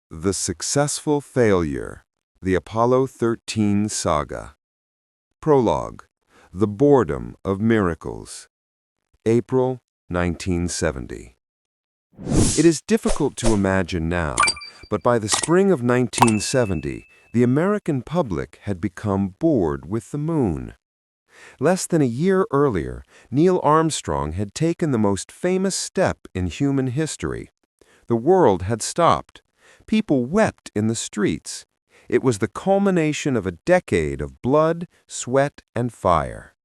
The Successful Failure, the Apollo 13 Saga. Prologue, The Boredom of Miracles. April 1970. It is difficult to imagine now, but by the spring of 1970, the American public had become bored with the moon. Less than a year earlier, Neil Armstrong had taken the most famous step in human history. The world had stopped. People wept in the streets. It was the culmination of a decade of blood, sweat, and fire.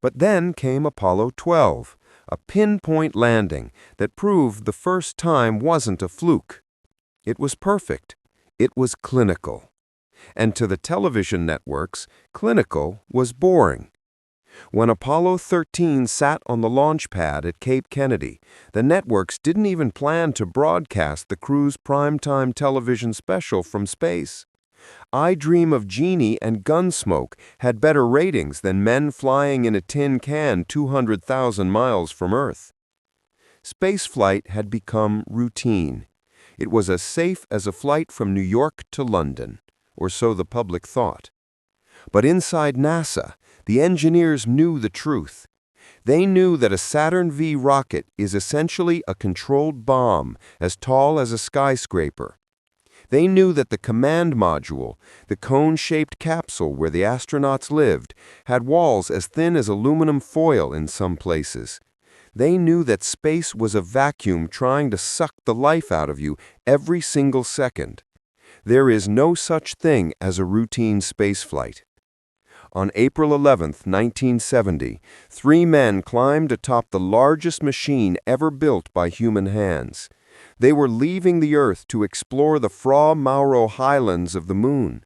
But then came Apollo 12, a pinpoint landing that proved the first time wasn't a fluke. It was perfect. It was clinical. And to the television networks, clinical was boring. When Apollo 13 sat on the launch pad at Cape Kennedy, the networks didn't even plan to broadcast the crew's primetime television special from space. I Dream of Jeannie and Gunsmoke had better ratings than men flying in a tin can 200,000 miles from Earth. Spaceflight had become routine. It was as safe as a flight from New York to London, or so the public thought. But inside NASA, the engineers knew the truth. They knew that a Saturn V rocket is essentially a controlled bomb as tall as a skyscraper. They knew that the command module, the cone-shaped capsule where the astronauts lived, had walls as thin as aluminum foil in some places. They knew that space was a vacuum trying to suck the life out of you every single second. There is no such thing as a routine spaceflight. On April 11, 1970, 3 men climbed atop the largest machine ever built by human hands. They were leaving the Earth to explore the Fra Mauro highlands of the Moon.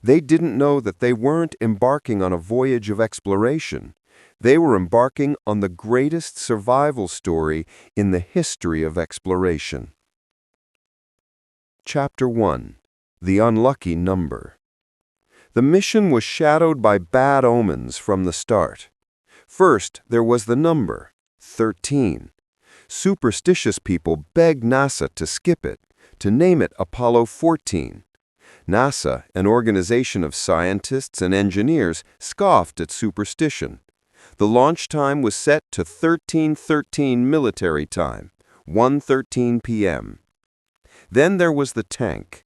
They didn't know that they weren't embarking on a voyage of exploration. They were embarking on the greatest survival story in the history of exploration. Chapter 1. The Unlucky Number. The mission was shadowed by bad omens from the start. First, there was the number, 13. Superstitious people begged NASA to skip it, to name it Apollo 14. NASA, an organization of scientists and engineers, scoffed at superstition. The launch time was set to 13:13 military time, 1:13 p.m. Then there was the tank.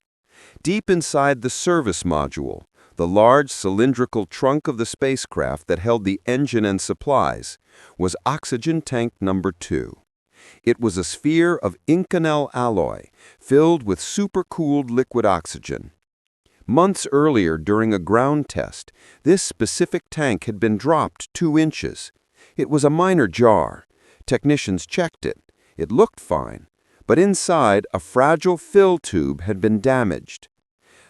Deep inside the service module, the large cylindrical trunk of the spacecraft that held the engine and supplies, was oxygen tank number 2. It was a sphere of Inconel alloy, filled with supercooled liquid oxygen. Months earlier, during a ground test, this specific tank had been dropped 2 inches. It was a minor jar. Technicians checked it. It looked fine, but inside, a fragile fill tube had been damaged.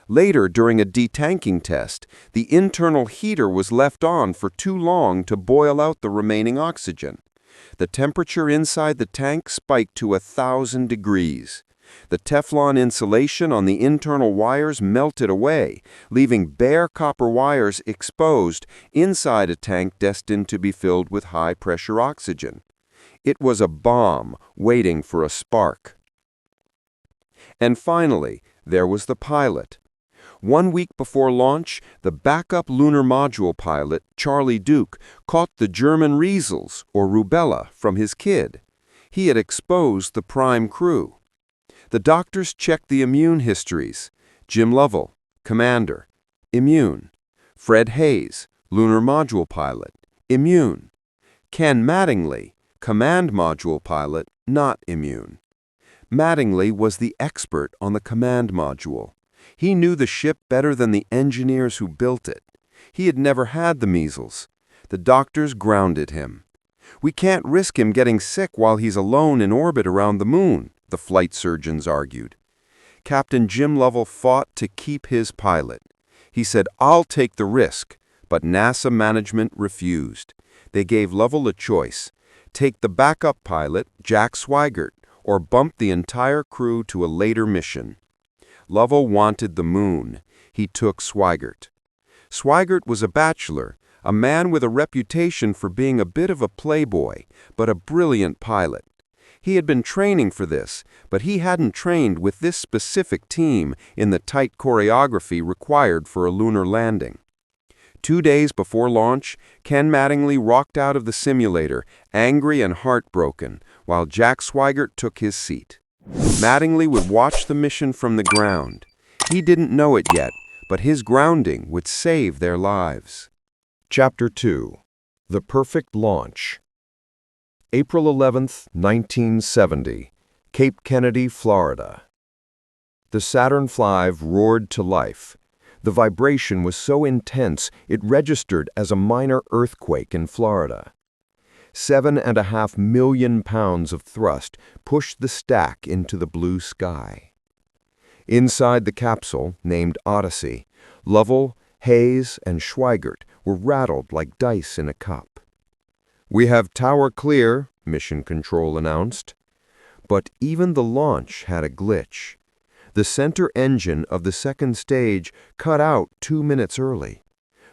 Later, during a detanking test, the internal heater was left on for too long to boil out the remaining oxygen. The temperature inside the tank spiked to 1,000 degrees. The Teflon insulation on the internal wires melted away, leaving bare copper wires exposed inside a tank destined to be filled with high-pressure oxygen. It was a bomb waiting for a spark. And finally, there was the pilot. 1 week before launch, the backup lunar module pilot, Charlie Duke, caught the German measles, or rubella, from his kid. He had exposed the prime crew. The doctors checked the immune histories. Jim Lovell, commander, immune. Fred Hayes, lunar module pilot, immune. Ken Mattingly, command module pilot, not immune. Mattingly was the expert on the command module. He knew the ship better than the engineers who built it. He had never had the measles. The doctors grounded him. "We can't risk him getting sick while he's alone in orbit around the moon," the flight surgeons argued. Captain Jim Lovell fought to keep his pilot. He said, "I'll take the risk," but NASA management refused. They gave Lovell a choice: take the backup pilot, Jack Swigert, or bump the entire crew to a later mission. Lovell wanted the moon. He took Swigert. Swigert was a bachelor, a man with a reputation for being a bit of a playboy, but a brilliant pilot. He had been training for this, but he hadn't trained with this specific team in the tight choreography required for a lunar landing. 2 days before launch, Ken Mattingly rocked out of the simulator, angry and heartbroken, while Jack Swigert took his seat. Mattingly would watch the mission from the ground. He didn't know it yet, but his grounding would save their lives. Chapter 2. The Perfect Launch. April 11, 1970, Cape Kennedy, Florida. The Saturn V roared to life. The vibration was so intense it registered as a minor earthquake in Florida. 7.5 million pounds of thrust pushed the stack into the blue sky. Inside the capsule, named Odyssey, Lovell, Hayes, and Schweigert were rattled like dice in a cup. "We have tower clear," Mission Control announced. But even the launch had a glitch. The center engine of the second stage cut out 2 minutes early.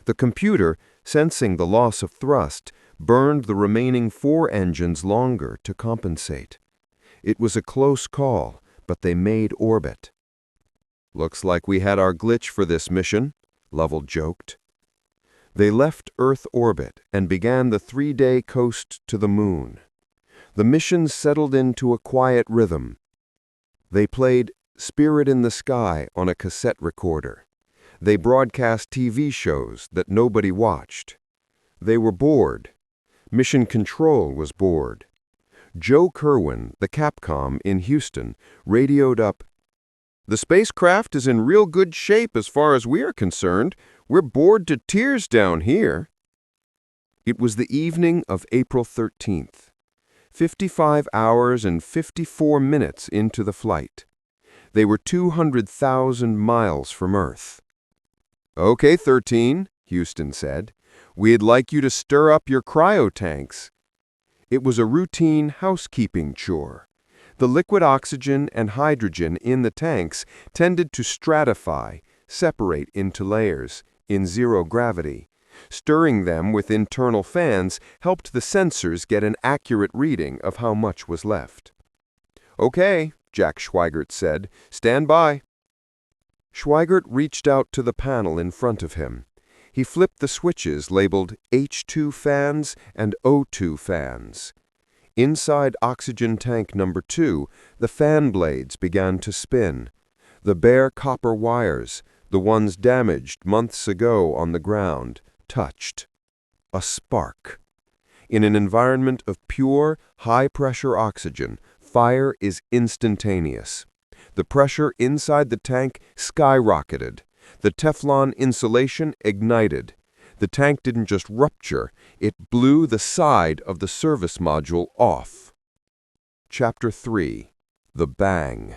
The computer, sensing the loss of thrust, burned the remaining 4 engines longer to compensate. It was a close call, but they made orbit. "Looks like we had our glitch for this mission," Lovell joked. They left Earth orbit and began the 3-day coast to the Moon. The mission settled into a quiet rhythm. They played Spirit in the Sky on a cassette recorder. They broadcast TV shows that nobody watched. They were bored. Mission Control was bored. Joe Kerwin, the Capcom in Houston, radioed up, "The spacecraft is in real good shape as far as we're concerned. We're bored to tears down here." It was the evening of April 13th, 55 hours and 54 minutes into the flight. They were 200,000 miles from Earth. "Okay, 13, Houston said. "We'd like you to stir up your cryotanks." It was a routine housekeeping chore. The liquid oxygen and hydrogen in the tanks tended to stratify, separate into layers, in zero gravity. Stirring them with internal fans helped the sensors get an accurate reading of how much was left. "Okay," Jack Schweigert said. "Stand by." Schweigert reached out to the panel in front of him. He flipped the switches labeled H2 fans and O2 fans. Inside oxygen tank number 2, the fan blades began to spin. The bare copper wires, the ones damaged months ago on the ground, touched. A spark. In an environment of pure, high-pressure oxygen, fire is instantaneous. The pressure inside the tank skyrocketed. The Teflon insulation ignited. The tank didn't just rupture, it blew the side of the service module off. Chapter 3. The Bang.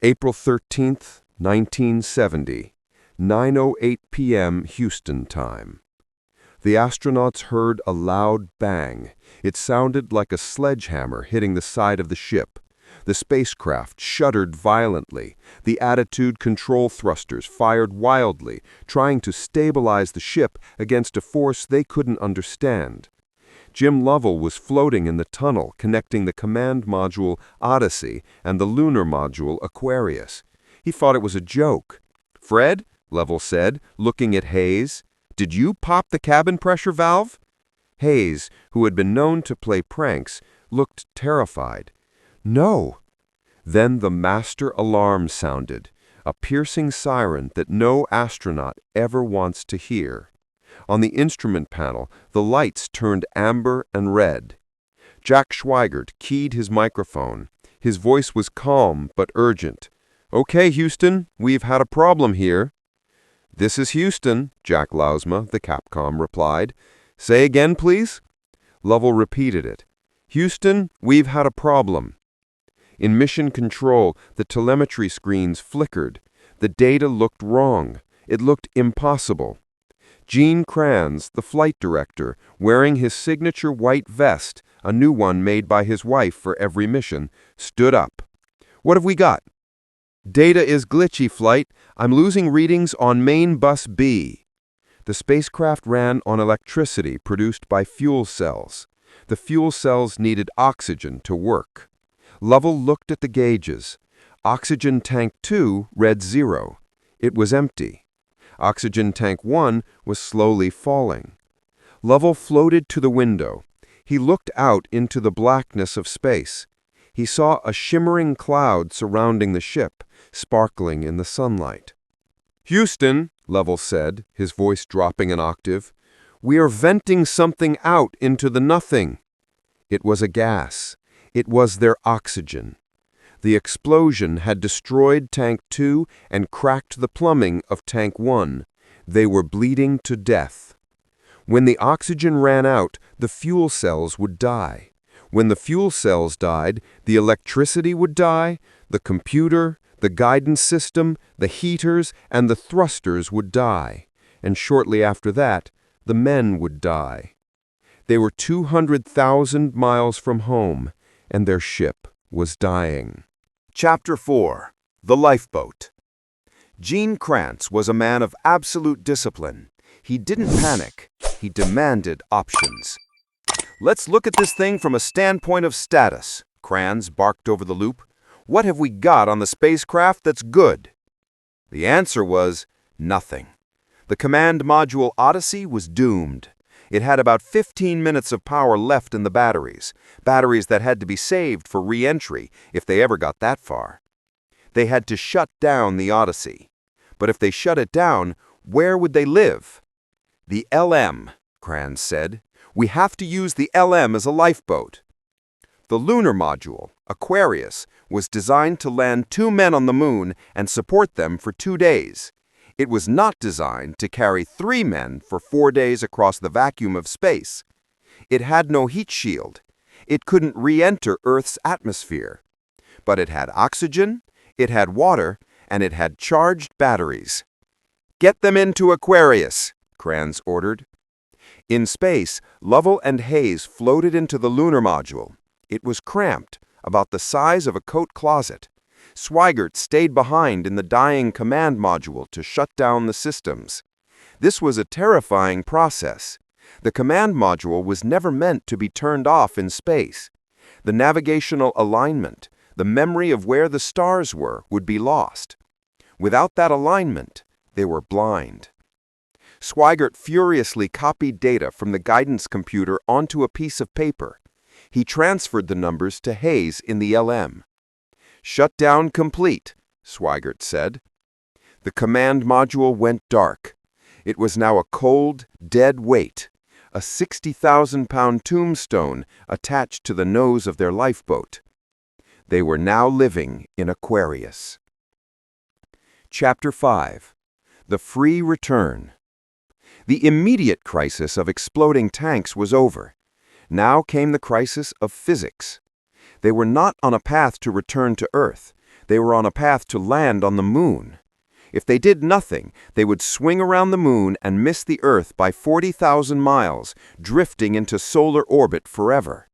April 13th, 1970, 9:08 p.m. Houston time. The astronauts heard a loud bang. It sounded like a sledgehammer hitting the side of the ship. The spacecraft shuddered violently. The attitude control thrusters fired wildly, trying to stabilize the ship against a force they couldn't understand. Jim Lovell was floating in the tunnel connecting the command module Odyssey and the lunar module Aquarius. He thought it was a joke. "Fred," Lovell said, looking at Hayes, "did you pop the cabin pressure valve?" Hayes, who had been known to play pranks, looked terrified. "No." Then the master alarm sounded, a piercing siren that no astronaut ever wants to hear. On the instrument panel, the lights turned amber and red. Jack Schweigert keyed his microphone. His voice was calm but urgent. "Okay, Houston, we've had a problem here." "This is Houston," Jack Lausma, the Capcom, replied. "Say again, please?" Lovell repeated it. "Houston, we've had a problem." In Mission Control, the telemetry screens flickered. The data looked wrong. It looked impossible. Gene Kranz, the flight director, wearing his signature white vest, a new one made by his wife for every mission, stood up. "What have we got?" "Data is glitchy, flight. I'm losing readings on main bus B." The spacecraft ran on electricity produced by fuel cells. The fuel cells needed oxygen to work. Lovell looked at the gauges. Oxygen tank 2 read 0. It was empty. Oxygen tank 1 was slowly falling. Lovell floated to the window. He looked out into the blackness of space. He saw a shimmering cloud surrounding the ship, sparkling in the sunlight. "Houston," Lovell said, his voice dropping an octave, "we are venting something out into the nothing." It was a gas. It was their oxygen. The explosion had destroyed Tank 2 and cracked the plumbing of Tank 1. They were bleeding to death. When the oxygen ran out, the fuel cells would die. When the fuel cells died, the electricity would die, the computer, the guidance system, the heaters, and the thrusters would die. And shortly after that, the men would die. They were 200,000 miles from home, and their ship was dying. Chapter 4. The Lifeboat. Gene Kranz was a man of absolute discipline. He didn't panic. He demanded options. "Let's look at this thing from a standpoint of status," Kranz barked over the loop. "What have we got on the spacecraft that's good?" The answer was nothing. The command module Odyssey was doomed. It had about 15 minutes of power left in the batteries that had to be saved for re-entry if they ever got that far. They had to shut down the Odyssey. But if they shut it down, where would they live? "The LM," Kranz said. "We have to use the LM as a lifeboat." The lunar module, Aquarius, was designed to land 2 men on the moon and support them for 2 days. It was not designed to carry 3 men for 4 days across the vacuum of space. It had no heat shield. It couldn't re-enter Earth's atmosphere. But it had oxygen, it had water, and it had charged batteries. "Get them into Aquarius," Kranz ordered. In space, Lovell and Hayes floated into the lunar module. It was cramped, about the size of a coat closet. Swigert stayed behind in the dying command module to shut down the systems. This was a terrifying process. The command module was never meant to be turned off in space. The navigational alignment, the memory of where the stars were, would be lost. Without that alignment, they were blind. Swigert furiously copied data from the guidance computer onto a piece of paper. He transferred the numbers to Hayes in the LM. "Shutdown complete," Swigert said. The command module went dark. It was now a cold, dead weight, a 60,000-pound tombstone attached to the nose of their lifeboat. They were now living in Aquarius. Chapter 5. The Free Return. The immediate crisis of exploding tanks was over. Now came the crisis of physics. They were not on a path to return to Earth. They were on a path to land on the moon. If they did nothing, they would swing around the moon and miss the Earth by 40,000 miles, drifting into solar orbit forever.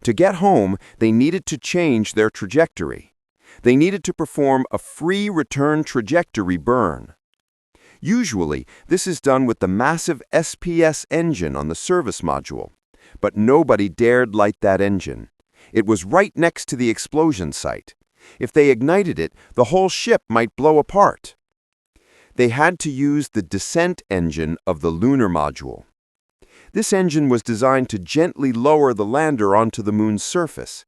To get home, they needed to change their trajectory. They needed to perform a free return trajectory burn. Usually, this is done with the massive SPS engine on the service module. But nobody dared light that engine. It was right next to the explosion site. If they ignited it, the whole ship might blow apart. They had to use the descent engine of the lunar module. This engine was designed to gently lower the lander onto the moon's surface.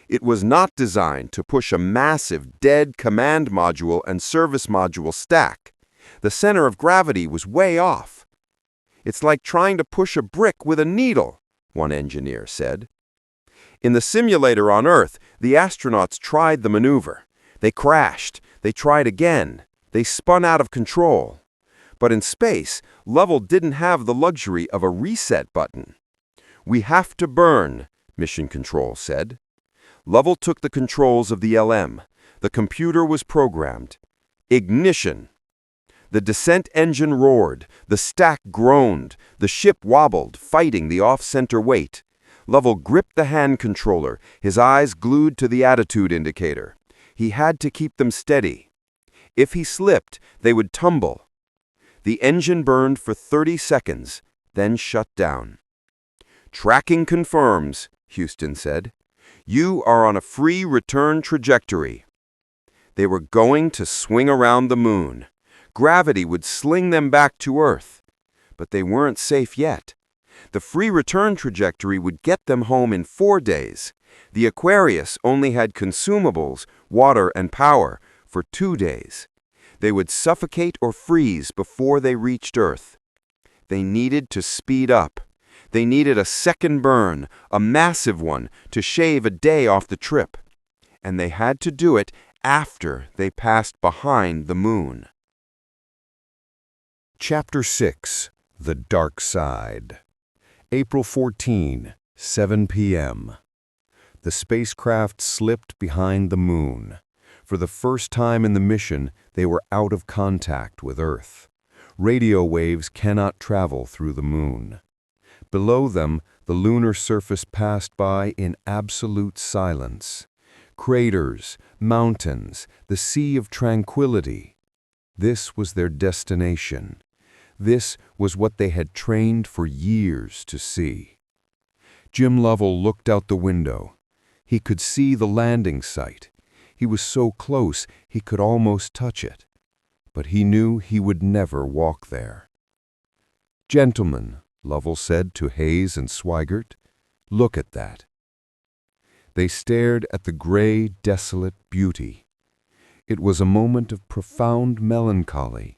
It was not designed to push a massive, dead command module and service module stack. The center of gravity was way off. "It's like trying to push a brick with a needle," one engineer said. In the simulator on Earth, the astronauts tried the maneuver. They crashed. They tried again. They spun out of control. But in space, Lovell didn't have the luxury of a reset button. "We have to burn," Mission Control said. Lovell took the controls of the LM. The computer was programmed. Ignition. The descent engine roared. The stack groaned. The ship wobbled, fighting the off-center weight. Lovell gripped the hand controller, his eyes glued to the attitude indicator. He had to keep them steady. If he slipped, they would tumble. The engine burned for 30 seconds, then shut down. "Tracking confirms," Houston said. You are on a free return trajectory. They were going to swing around the moon. Gravity would sling them back to Earth. But they weren't safe yet. The free return trajectory would get them home in 4 days. The Aquarius only had consumables, water, and power for 2 days. They would suffocate or freeze before they reached Earth. They needed to speed up. They needed a second burn, a massive one, to shave a day off the trip. And they had to do it after they passed behind the moon. Chapter 6. The Dark Side. April 14, 7 p.m. The spacecraft slipped behind the moon. For the first time in the mission, they were out of contact with Earth. Radio waves cannot travel through the moon. Below them, the lunar surface passed by in absolute silence. Craters, mountains, the sea of tranquility. This was their destination. This was what they had trained for years to see. Jim Lovell looked out the window. He could see the landing site. He was so close he could almost touch it. But he knew he would never walk there. "Gentlemen," Lovell said to Hayes and Swigert, "look at that." They stared at the gray, desolate beauty. It was a moment of profound melancholy.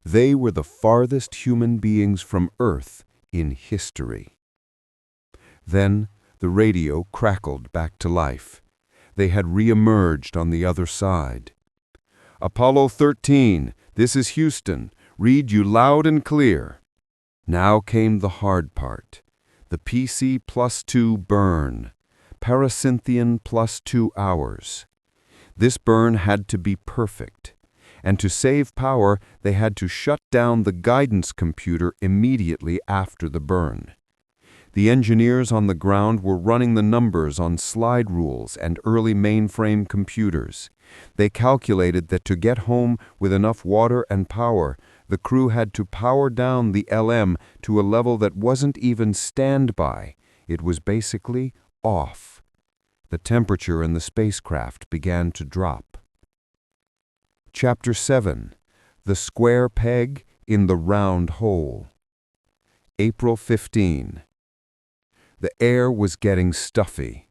They were the farthest human beings from Earth in history. Then the radio crackled back to life. They had re-emerged on the other side. "Apollo 13, this is Houston. Read you loud and clear." Now came the hard part. The PC +2 burn. Parasynthion +2 hours. This burn had to be perfect. And to save power, they had to shut down the guidance computer immediately after the burn. The engineers on the ground were running the numbers on slide rules and early mainframe computers. They calculated that to get home with enough water and power, the crew had to power down the LM to a level that wasn't even standby. It was basically off. The temperature in the spacecraft began to drop. Chapter 7. The Square Peg in the Round Hole. April 15. The air was getting stuffy.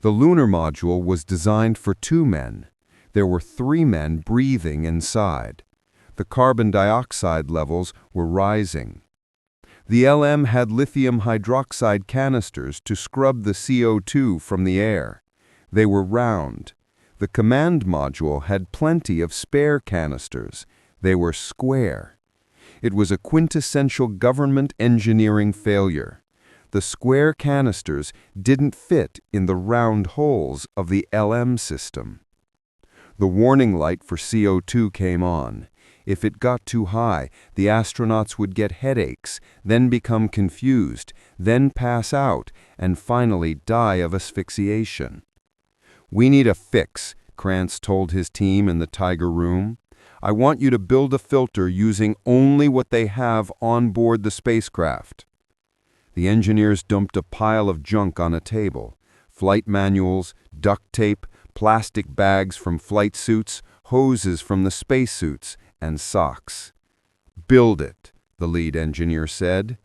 The lunar module was designed for 2 men. There were 3 men breathing inside. The carbon dioxide levels were rising. The LM had lithium hydroxide canisters to scrub the CO2 from the air. They were round. The command module had plenty of spare canisters. They were square. It was a quintessential government engineering failure. The square canisters didn't fit in the round holes of the LM system. The warning light for CO2 came on. If it got too high, the astronauts would get headaches, then become confused, then pass out, and finally die of asphyxiation. "We need a fix," Krantz told his team in the Tiger Room. "I want you to build a filter using only what they have on board the spacecraft." The engineers dumped a pile of junk on a table. Flight manuals, duct tape, plastic bags from flight suits, hoses from the spacesuits, and socks. "Build it," the lead engineer said.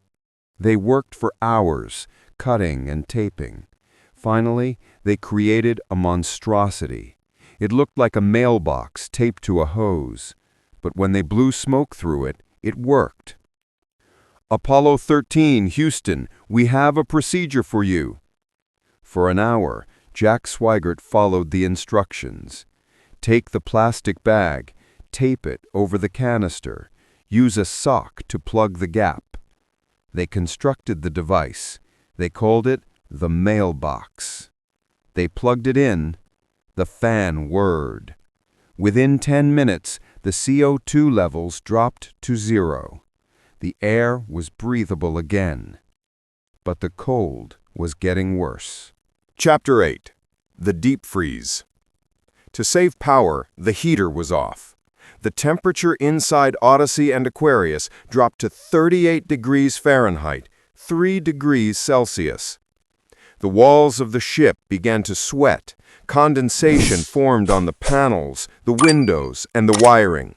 They worked for hours, cutting and taping. Finally, they created a monstrosity. It looked like a mailbox taped to a hose. But when they blew smoke through it, it worked. "Apollo 13, Houston, we have a procedure for you." For an hour, Jack Swigert followed the instructions. Take the plastic bag, tape it over the canister, use a sock to plug the gap. They constructed the device. They called it the mailbox. They plugged it in. The fan whirred. Within 10 minutes, the CO2 levels dropped to 0. The air was breathable again. But the cold was getting worse. Chapter 8. The Deep Freeze. To save power, the heater was off. The temperature inside Odyssey and Aquarius dropped to 38 degrees Fahrenheit, 3 degrees Celsius. The walls of the ship began to sweat. Condensation formed on the panels, the windows, and the wiring.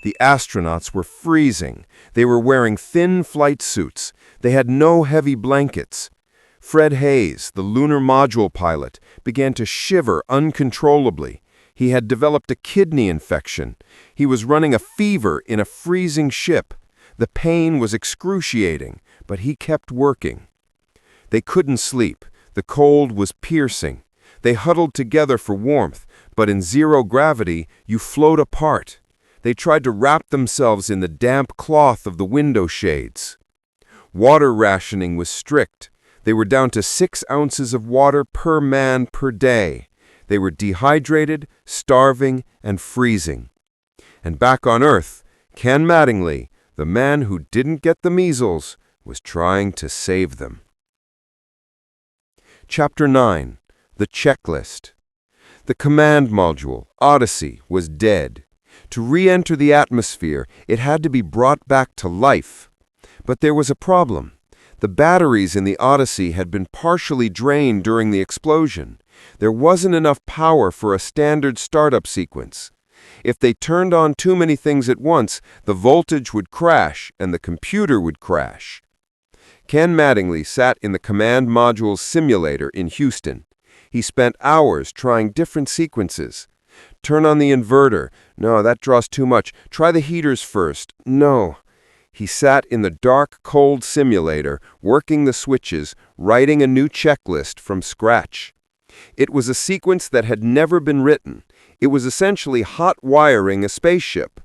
The astronauts were freezing. They were wearing thin flight suits. They had no heavy blankets. Fred Hayes, the lunar module pilot, began to shiver uncontrollably. He had developed a kidney infection. He was running a fever in a freezing ship. The pain was excruciating, but he kept working. They couldn't sleep. The cold was piercing. They huddled together for warmth, but in zero gravity, you float apart. They tried to wrap themselves in the damp cloth of the window shades. Water rationing was strict. They were down to 6 ounces of water per man per day. They were dehydrated, starving, and freezing. And back on Earth, Ken Mattingly, the man who didn't get the measles, was trying to save them. Chapter 9. The Checklist. The command module, Odyssey, was dead. To re-enter the atmosphere, it had to be brought back to life. But there was a problem. The batteries in the Odyssey had been partially drained during the explosion. There wasn't enough power for a standard startup sequence. If they turned on too many things at once, the voltage would crash and the computer would crash. Ken Mattingly sat in the command module's simulator in Houston. He spent hours trying different sequences. Turn on the inverter. No, that draws too much. Try the heaters first. No. He sat in the dark, cold simulator, working the switches, writing a new checklist from scratch. It was a sequence that had never been written. It was essentially hot wiring a spaceship.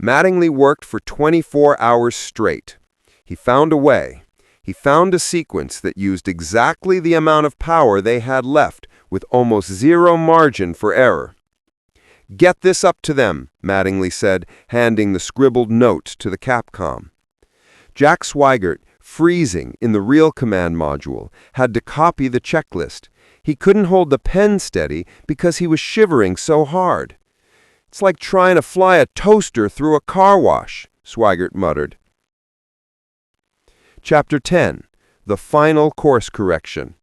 Mattingly worked for 24 hours straight. He found a way. He found a sequence that used exactly the amount of power they had left, with almost zero margin for error. "Get this up to them," Mattingly said, handing the scribbled note to the Capcom. Jack Swigert, freezing in the real command module, had to copy the checklist. He couldn't hold the pen steady because he was shivering so hard. "It's like trying to fly a toaster through a car wash," Swigert muttered. Chapter 10. The Final Course Correction.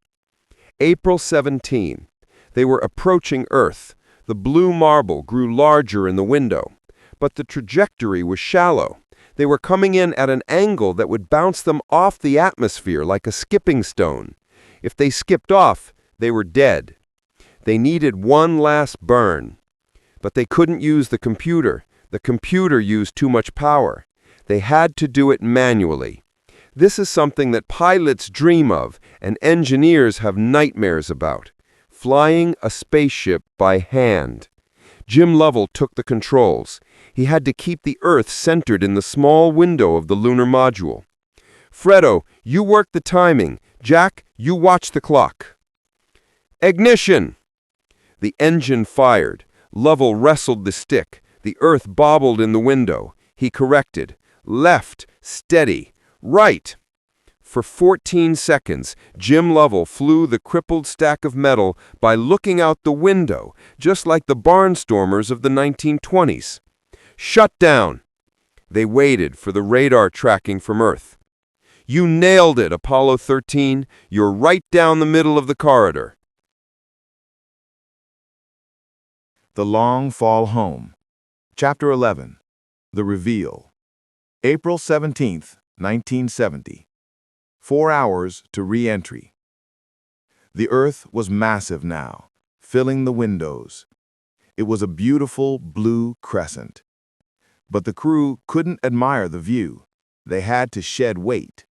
April 17. They were approaching Earth. The blue marble grew larger in the window, but the trajectory was shallow. They were coming in at an angle that would bounce them off the atmosphere like a skipping stone. If they skipped off, they were dead. They needed one last burn. But they couldn't use the computer. The computer used too much power. They had to do it manually. This is something that pilots dream of and engineers have nightmares about. Flying a spaceship by hand. Jim Lovell took the controls. He had to keep the Earth centered in the small window of the lunar module. "Fredo, you work the timing. Jack, you watch the clock." "Ignition!" The engine fired. Lovell wrestled the stick. The Earth bobbled in the window. He corrected. "Left, steady. Right." For 14 seconds, Jim Lovell flew the crippled stack of metal by looking out the window, just like the barnstormers of the 1920s. "Shut down!" They waited for the radar tracking from Earth. "You nailed it, Apollo 13. You're right down the middle of the corridor." The Long Fall Home. Chapter 11. The Reveal. April 17th, 1970. 4 hours to re-entry. The Earth was massive now, filling the windows. It was a beautiful blue crescent. But the crew couldn't admire the view. They had to shed weight.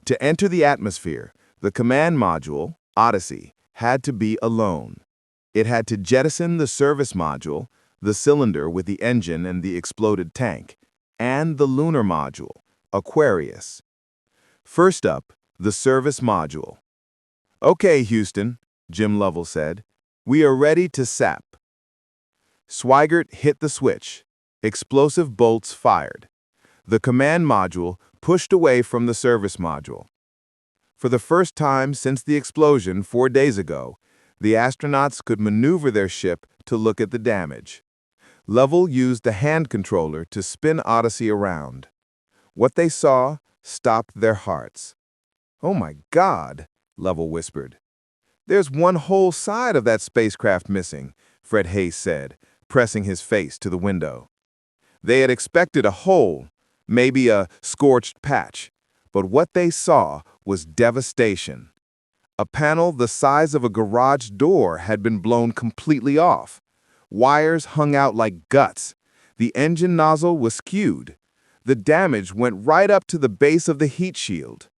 To enter the atmosphere, the command module, Odyssey, had to be alone. It had to jettison the service module, the cylinder with the engine and the exploded tank, and the lunar module, Aquarius. First up, the service module. "Okay, Houston," Jim Lovell said. "We are ready to sap." Swigert hit the switch. Explosive bolts fired. The command module pushed away from the service module. For the first time since the explosion 4 days ago, the astronauts could maneuver their ship to look at the damage. Lovell used the hand controller to spin Odyssey around. What they saw stopped their hearts. "Oh my God," Lovell whispered. "There's one whole side of that spacecraft missing," Fred Hayes said, pressing his face to the window. They had expected a hole, maybe a scorched patch, but what they saw was devastation. A panel the size of a garage door had been blown completely off. Wires hung out like guts. The engine nozzle was skewed. The damage went right up to the base of the heat shield.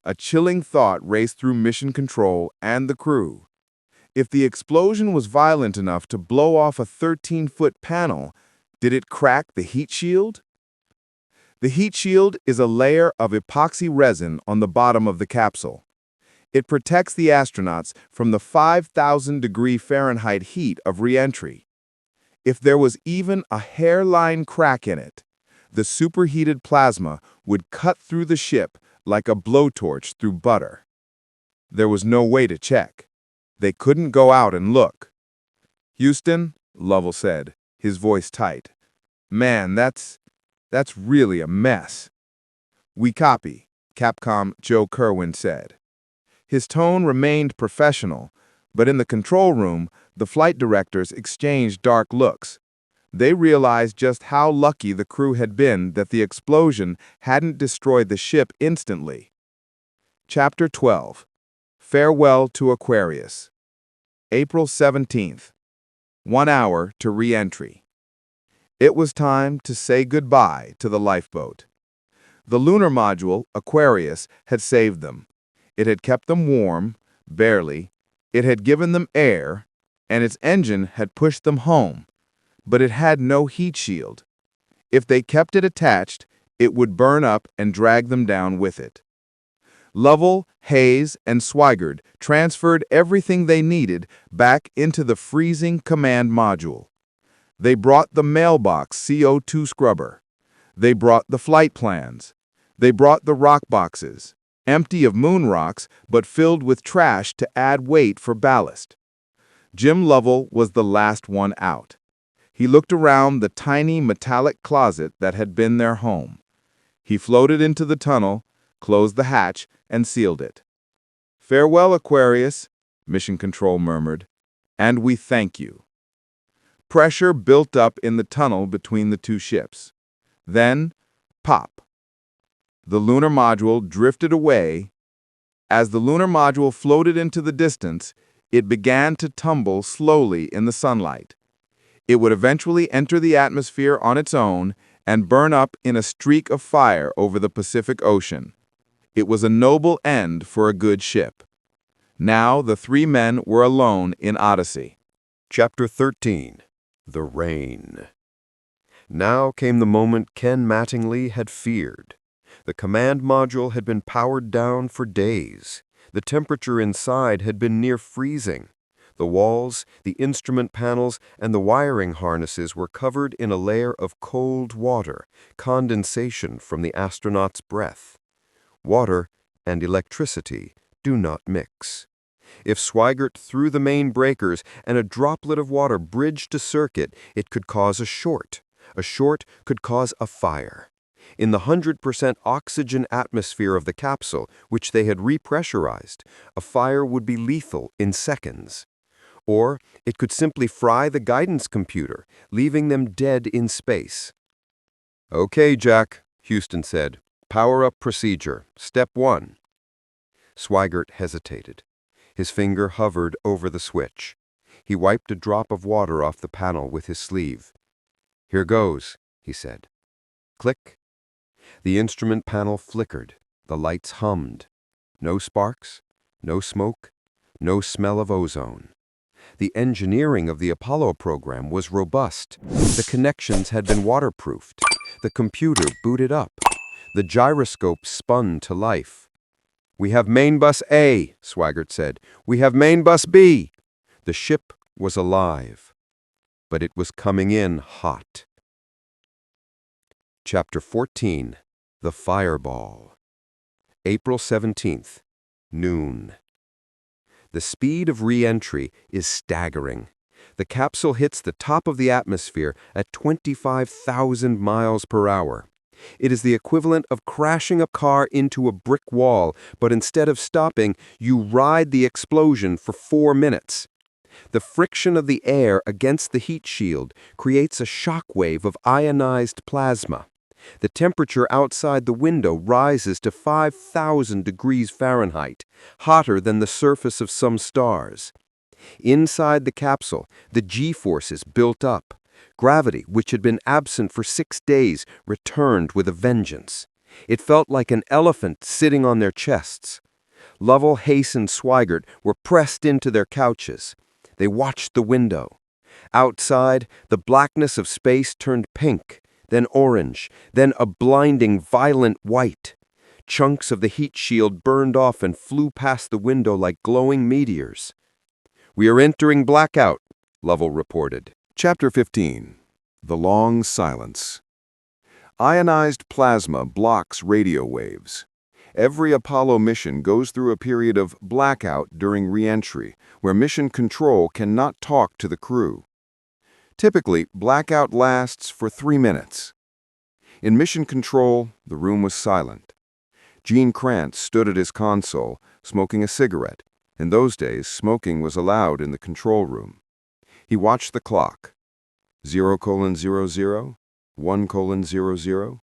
A chilling thought raced through Mission Control and the crew. If the explosion was violent enough to blow off a 13-foot panel, did it crack the heat shield? The heat shield is a layer of epoxy resin on the bottom of the capsule. It protects the astronauts from the 5,000-degree Fahrenheit heat of re-entry. If there was even a hairline crack in it, the superheated plasma would cut through the ship like a blowtorch through butter. There was no way to check. They couldn't go out and look. "Houston," Lovell said, his voice tight. "Man, that's really a mess." "We copy," Capcom Joe Kerwin said. His tone remained professional, but in the control room, the flight directors exchanged dark looks. They realized just how lucky the crew had been that the explosion hadn't destroyed the ship instantly. Chapter 12. Farewell to Aquarius. April 17th. 1 hour to re-entry. It was time to say goodbye to the lifeboat. The lunar module, Aquarius, had saved them. It had kept them warm, barely. It had given them air, and its engine had pushed them home. But it had no heat shield. If they kept it attached, it would burn up and drag them down with it. Lovell, Hayes, and Swigert transferred everything they needed back into the freezing command module. They brought the mailbox CO2 scrubber. They brought the flight plans. They brought the rock boxes, empty of moon rocks but filled with trash to add weight for ballast. Jim Lovell was the last one out. He looked around the tiny metallic closet that had been their home. He floated into the tunnel, closed the hatch, and sealed it. "Farewell, Aquarius," Mission Control murmured, "and we thank you." Pressure built up in the tunnel between the two ships. Then, pop. The lunar module drifted away. As the lunar module floated into the distance, it began to tumble slowly in the sunlight. It would eventually enter the atmosphere on its own and burn up in a streak of fire over the Pacific Ocean. It was a noble end for a good ship. Now the three men were alone in Odyssey. Chapter 13. The Rain. Now came the moment Ken Mattingly had feared. The command module had been powered down for days. The temperature inside had been near freezing. The walls, the instrument panels, and the wiring harnesses were covered in a layer of cold water, condensation from the astronaut's breath. Water and electricity do not mix. If Swigert threw the main breakers and a droplet of water bridged a circuit, it could cause a short. A short could cause a fire. In the 100% oxygen atmosphere of the capsule, which they had repressurized, a fire would be lethal in seconds. Or it could simply fry the guidance computer, leaving them dead in space. "Okay, Jack," Houston said. "Power up procedure. Step 1. Swigert hesitated. His finger hovered over the switch. He wiped a drop of water off the panel with his sleeve. "Here goes," he said. Click. The instrument panel flickered. The lights hummed. No sparks, no smoke, no smell of ozone. The engineering of the Apollo program was robust. The connections had been waterproofed. The computer booted up. The gyroscope spun to life. "We have main bus A," Swigert said. "We have main bus B." The ship was alive, but it was coming in hot. Chapter 14. The Fireball. April 17th, noon. The speed of re-entry is staggering. The capsule hits the top of the atmosphere at 25,000 miles per hour. It is the equivalent of crashing a car into a brick wall, but instead of stopping, you ride the explosion for 4 minutes. The friction of the air against the heat shield creates a shock wave of ionized plasma. The temperature outside the window rises to 5,000 degrees Fahrenheit, hotter than the surface of some stars. Inside the capsule, the G-forces built up. Gravity, which had been absent for 6 days, returned with a vengeance. It felt like an elephant sitting on their chests. Lovell, Hayes, and Swigert were pressed into their couches. They watched the window. Outside, the blackness of space turned pink, then orange, then a blinding, violent white. Chunks of the heat shield burned off and flew past the window like glowing meteors. "We are entering blackout," Lovell reported. Chapter 15. The Long Silence. Ionized plasma blocks radio waves. Every Apollo mission goes through a period of blackout during re-entry, where mission control cannot talk to the crew. Typically, blackout lasts for 3 minutes. In mission control, the room was silent. Gene Kranz stood at his console, smoking a cigarette. In those days, smoking was allowed in the control room. He watched the clock. 0:00, 1:00,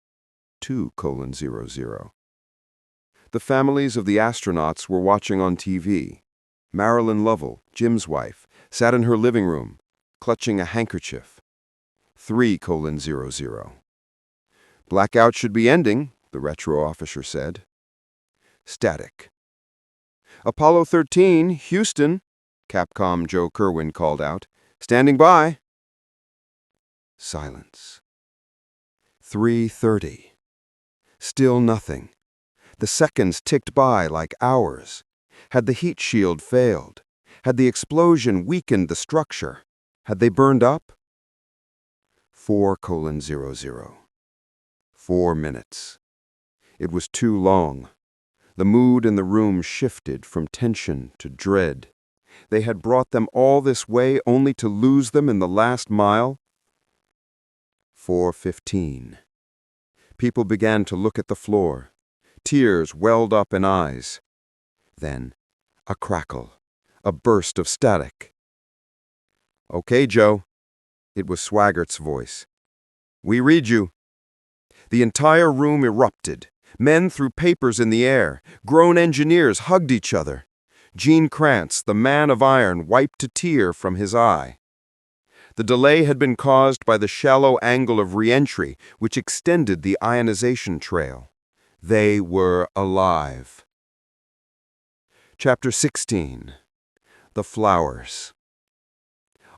2:00. The families of the astronauts were watching on TV. Marilyn Lovell, Jim's wife, sat in her living room, clutching a handkerchief. 3:00. "Blackout should be ending," the retro officer said. Static. "Apollo 13, Houston," Capcom Joe Kerwin called out. "Standing by." Silence. 3:30. Still nothing. The seconds ticked by like hours. Had the heat shield failed? Had the explosion weakened the structure? Had they burned up? 4:00. 4 minutes. It was too long. The mood in the room shifted from tension to dread. They had brought them all this way only to lose them in the last mile. 4:15. People began to look at the floor. Tears welled up in eyes. Then, a crackle, a burst of static. "Okay, Joe." It was Swiggert's voice. "We read you." The entire room erupted. Men threw papers in the air. Grown engineers hugged each other. Gene Kranz, the man of iron, wiped a tear from his eye. The delay had been caused by the shallow angle of re-entry, which extended the ionization trail. They were alive. Chapter 16. The Flowers.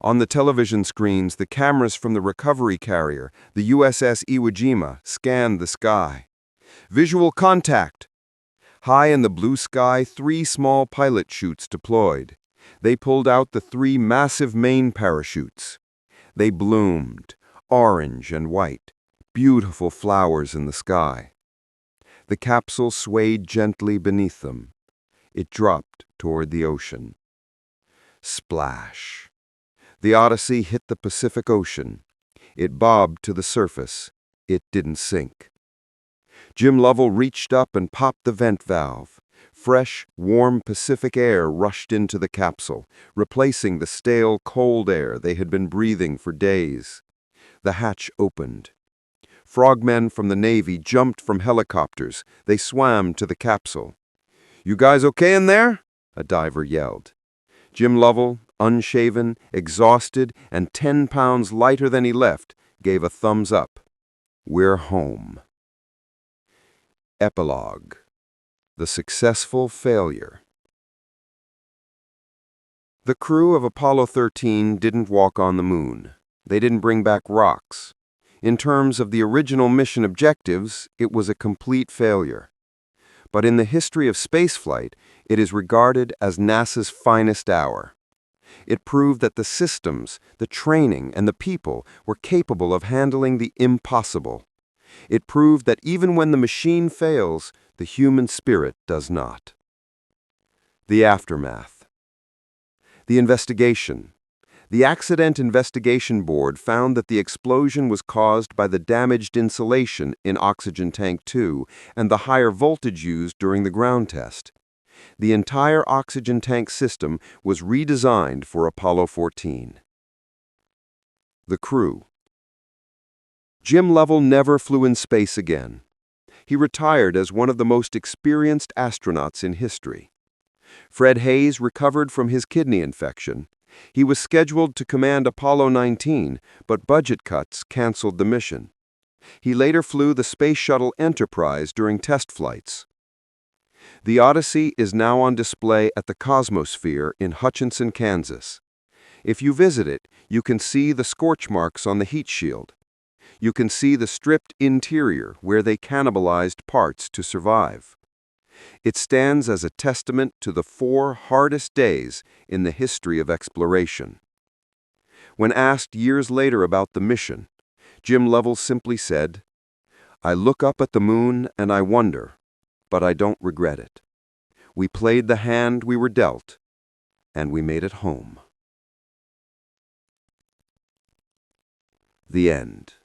On the television screens, the cameras from the recovery carrier, the USS Iwo Jima, scanned the sky. "Visual contact." High in the blue sky, 3 small pilot chutes deployed. They pulled out the 3 massive main parachutes. They bloomed, orange and white, beautiful flowers in the sky. The capsule swayed gently beneath them. It dropped toward the ocean. Splash. The Odyssey hit the Pacific Ocean. It bobbed to the surface. It didn't sink. Jim Lovell reached up and popped the vent valve. Fresh, warm Pacific air rushed into the capsule, replacing the stale, cold air they had been breathing for days. The hatch opened. Frogmen from the Navy jumped from helicopters. They swam to the capsule. "You guys okay in there?" a diver yelled. Jim Lovell, unshaven, exhausted, and 10 pounds lighter than he left, gave a thumbs up. "We're home." Epilogue. The Successful Failure. The crew of Apollo 13 didn't walk on the moon. They didn't bring back rocks. In terms of the original mission objectives, it was a complete failure. But in the history of spaceflight, it is regarded as NASA's finest hour. It proved that the systems, the training, and the people were capable of handling the impossible. It proved that even when the machine fails, the human spirit does not. The aftermath. The investigation. The Accident Investigation Board found that the explosion was caused by the damaged insulation in Oxygen Tank 2 and the higher voltage used during the ground test. The entire oxygen tank system was redesigned for Apollo 14. The crew. Jim Lovell never flew in space again. He retired as one of the most experienced astronauts in history. Fred Hayes recovered from his kidney infection. He was scheduled to command Apollo 19, but budget cuts canceled the mission. He later flew the Space Shuttle Enterprise during test flights. The Odyssey is now on display at the Cosmosphere in Hutchinson, Kansas. If you visit it, you can see the scorch marks on the heat shield. You can see the stripped interior where they cannibalized parts to survive. It stands as a testament to the 4 hardest days in the history of exploration. When asked years later about the mission, Jim Lovell simply said, "I look up at the moon and I wonder, but I don't regret it. We played the hand we were dealt, and we made it home." The end.